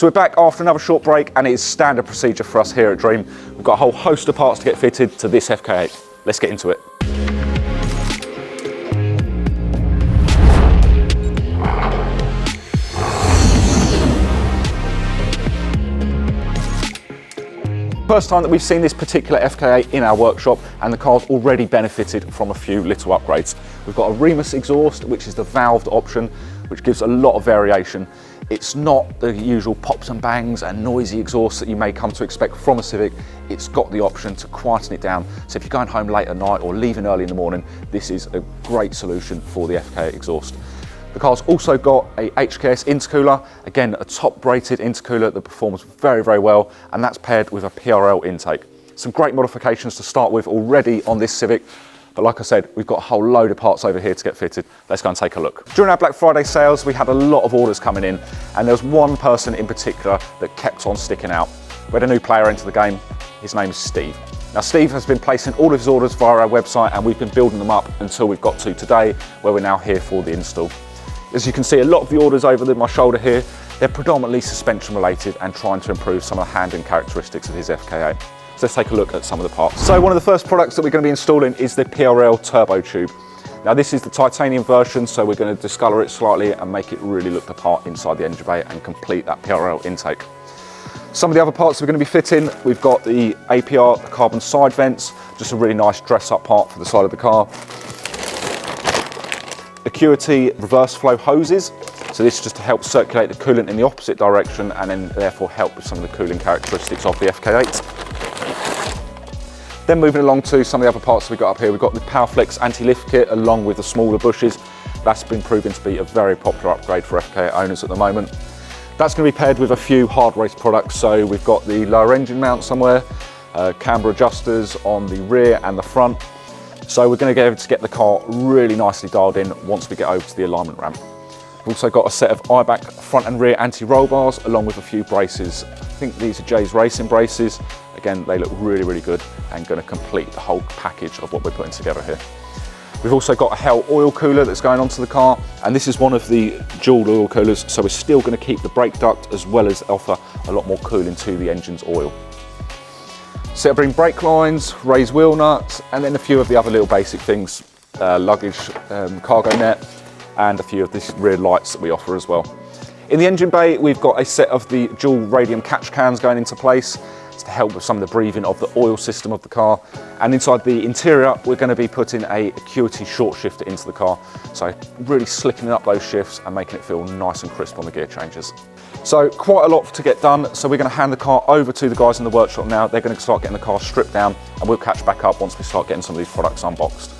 So we're back after another short break, and it is standard procedure for us here at Dream. We've got a whole host of parts to get fitted to this FK8. Let's get into it. First time that we've seen this particular FK8 in our workshop, and the car's already benefited from a few little upgrades. We've got a Remus exhaust, which is the valved option, which gives a lot of variation. It's not the usual pops and bangs and noisy exhaust that you may come to expect from a Civic. It's got the option to quieten it down. So if you're going home late at night or leaving early in the morning, this is a great solution for the FK8 exhaust. The car's also got a HKS intercooler, again a top rated intercooler that performs very, very well, and that's paired with a PRL intake. Some great modifications to start with already on this Civic, but like I said, we've got a whole load of parts over here to get fitted. Let's go and take a look. During our Black Friday sales, we had a lot of orders coming in, and there was one person in particular that kept on sticking out. We had a new player into the game. His name is Steve. Now, Steve has been placing all of his orders via our website, and we've been building them up until we've got to today, where we're now here for the install. As you can see, a lot of the orders over my shoulder here, they're predominantly suspension related and trying to improve some of the handling characteristics of his FK8. So let's take a look at some of the parts. So one of the first products that we're going to be installing is the PRL turbo tube. Now this is the titanium version, so we're going to discolour it slightly and make it really look the part inside the engine bay and complete that PRL intake. Some of the other parts we're going to be fitting, we've got the APR, the carbon side vents, just a really nice dress up part for the side of the car. Acuity reverse flow hoses, so this is just to help circulate the coolant in the opposite direction and then therefore help with some of the cooling characteristics of the FK8. Then moving along to some of the other parts we've got up here, we've got the PowerFlex anti-lift kit along with the smaller bushes. That's been proven to be a very popular upgrade for FK8 owners at the moment. That's going to be paired with a few hard race products, so we've got the lower engine mount somewhere, camber adjusters on the rear and the front. So we're going to be able to get the car really nicely dialed in once we get over to the alignment ramp. We've also got a set of IBAC front and rear anti-roll bars along with a few braces. I think these are Jay's Racing braces. Again, they look really, really good and going to complete the whole package of what we're putting together here. We've also got a Hell oil cooler that's going onto the car, and this is one of the dual oil coolers, so we're still going to keep the brake duct as well as offer a lot more cooling to the engine's oil. Set of ring brake lines, raised wheel nuts, and then a few of the other little basic things, luggage, cargo net, and a few of these rear lights that we offer as well. In the engine bay, we've got a set of the dual radium catch cans going into place to help with some of the breathing of the oil system of the car. And inside the interior, we're going to be putting a Acuity short shifter into the car. So really slicking up those shifts and making it feel nice and crisp on the gear changes. So quite a lot to get done. So we're going to hand the car over to the guys in the workshop now. They're going to start getting the car stripped down, and we'll catch back up once we start getting some of these products unboxed.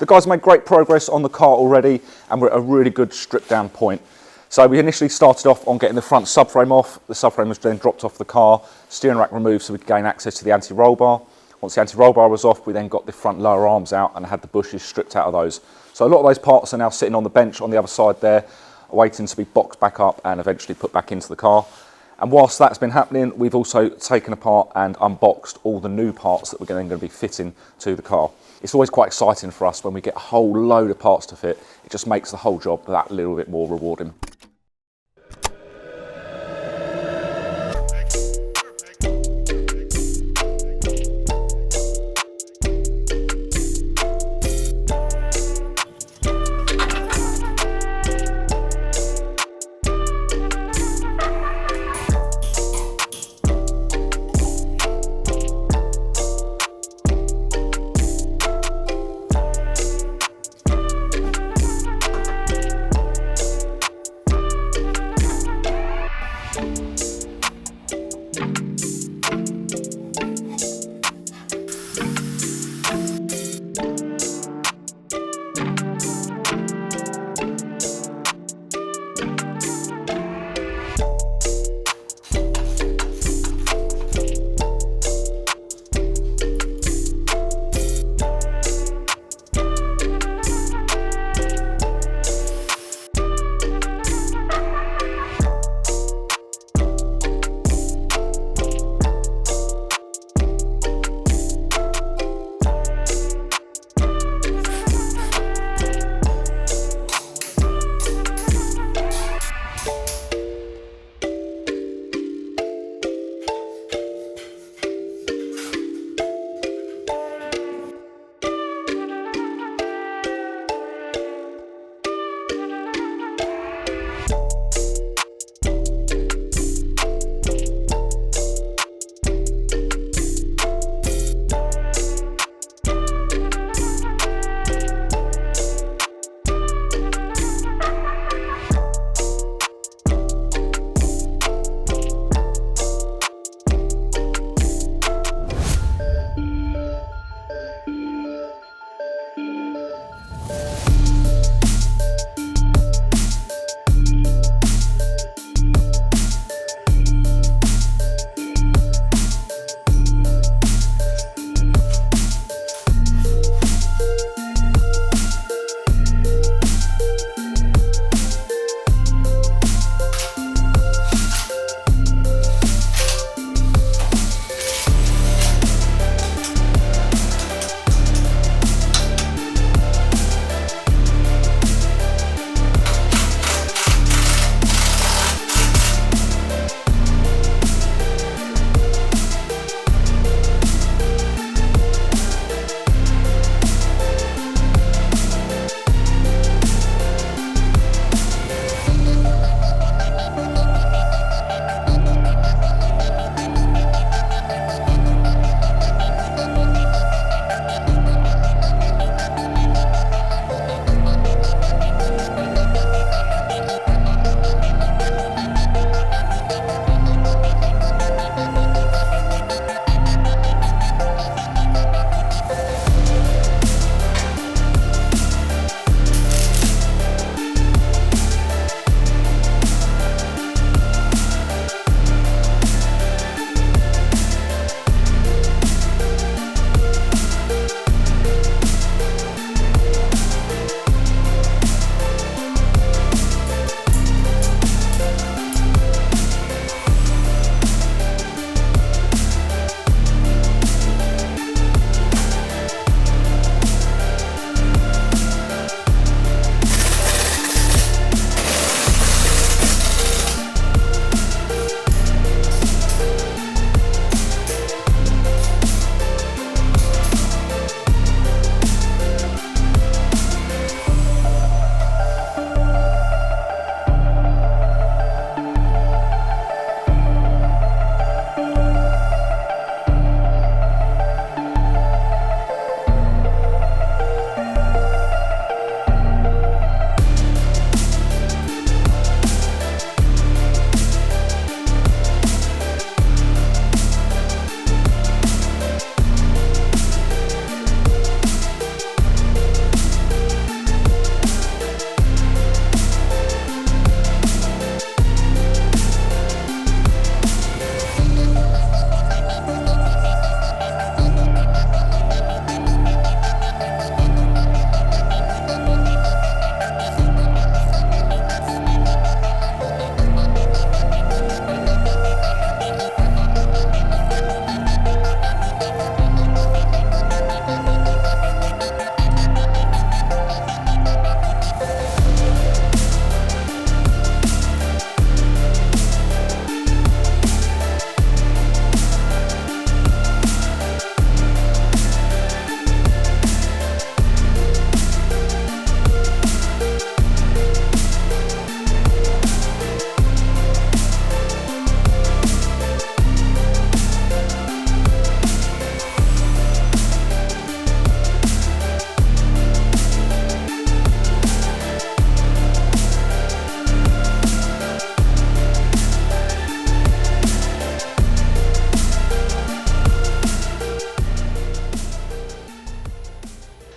The guys made great progress on the car already, and we're at a really good stripped down point. So we initially started off on getting the front subframe off. The subframe was then dropped off the car, steering rack removed so we could gain access to the anti-roll bar. Once the anti-roll bar was off, we then got the front lower arms out and had the bushes stripped out of those. So a lot of those parts are now sitting on the bench on the other side there, waiting to be boxed back up and eventually put back into the car. And whilst that's been happening, we've also taken apart and unboxed all the new parts that we're then going to be fitting to the car. It's always quite exciting for us when we get a whole load of parts to fit. It just makes the whole job that little bit more rewarding.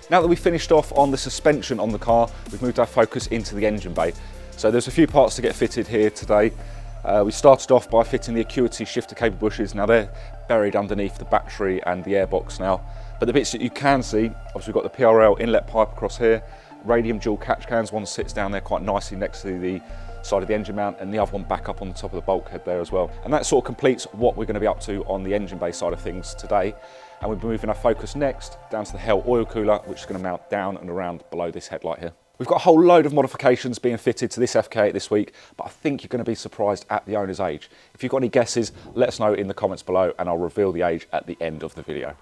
Now that we've finished off on the suspension on the car, we've moved our focus into the engine bay. So there's a few parts to get fitted here today. We started off by fitting the Acuity shifter cable bushes. Now they're buried underneath the battery and the airbox now. But the bits that you can see, obviously we've got the PRL inlet pipe across here, radium dual catch cans, one sits down there quite nicely next to the side of the engine mount, and the other one back up on the top of the bulkhead there as well. And that sort of completes what we're going to be up to on the engine bay side of things today. And we'll be moving our focus next down to the Hell oil cooler, which is going to mount down and around below this headlight here. We've got a whole load of modifications being fitted to this FK8 this week, but I think you're going to be surprised at the owner's age. If you've got any guesses, let us know in the comments below and I'll reveal the age at the end of the video.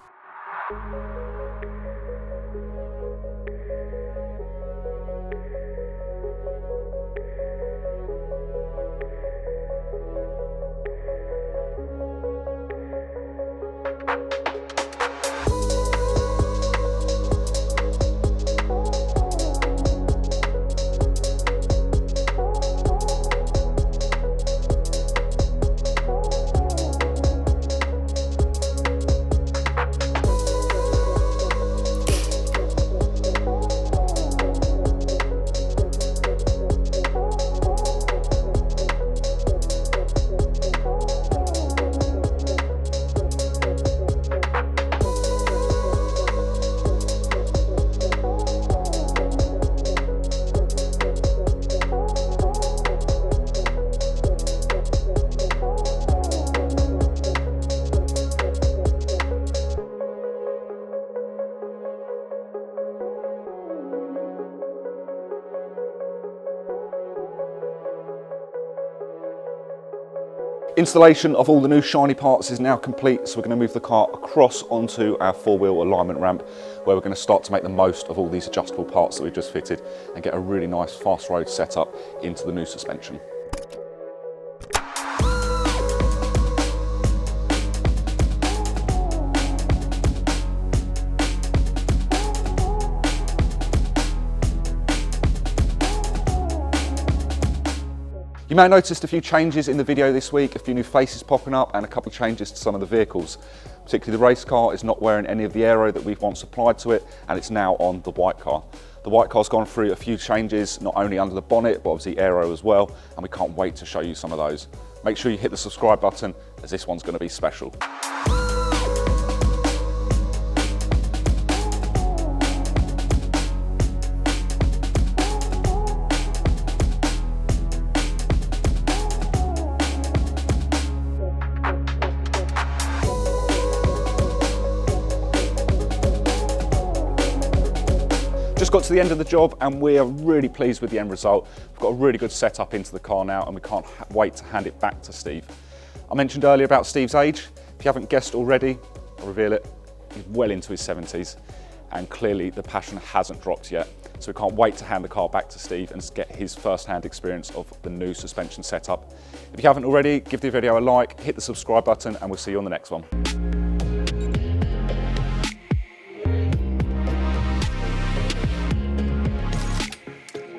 Installation of all the new shiny parts is now complete, so we're going to move the car across onto our four-wheel alignment ramp, where we're going to start to make the most of all these adjustable parts that we've just fitted and get a really nice fast road setup into the new suspension. You may have noticed a few changes in the video this week, a few new faces popping up and a couple of changes to some of the vehicles. Particularly the race car is not wearing any of the aero that we've once applied to it, and it's now on the white car. The white car's gone through a few changes, not only under the bonnet, but obviously aero as well, and we can't wait to show you some of those. Make sure you hit the subscribe button, as this one's going to be special. Just got to the end of the job and we are really pleased with the end result. We've got a really good setup into the car now and we can't wait to hand it back to Steve. I mentioned earlier about Steve's age. If you haven't guessed already, I'll reveal it. He's well into his 70s and clearly the passion hasn't dropped yet. So we can't wait to hand the car back to Steve and get his first-hand experience of the new suspension setup. If you haven't already, give the video a like, hit the subscribe button and we'll see you on the next one.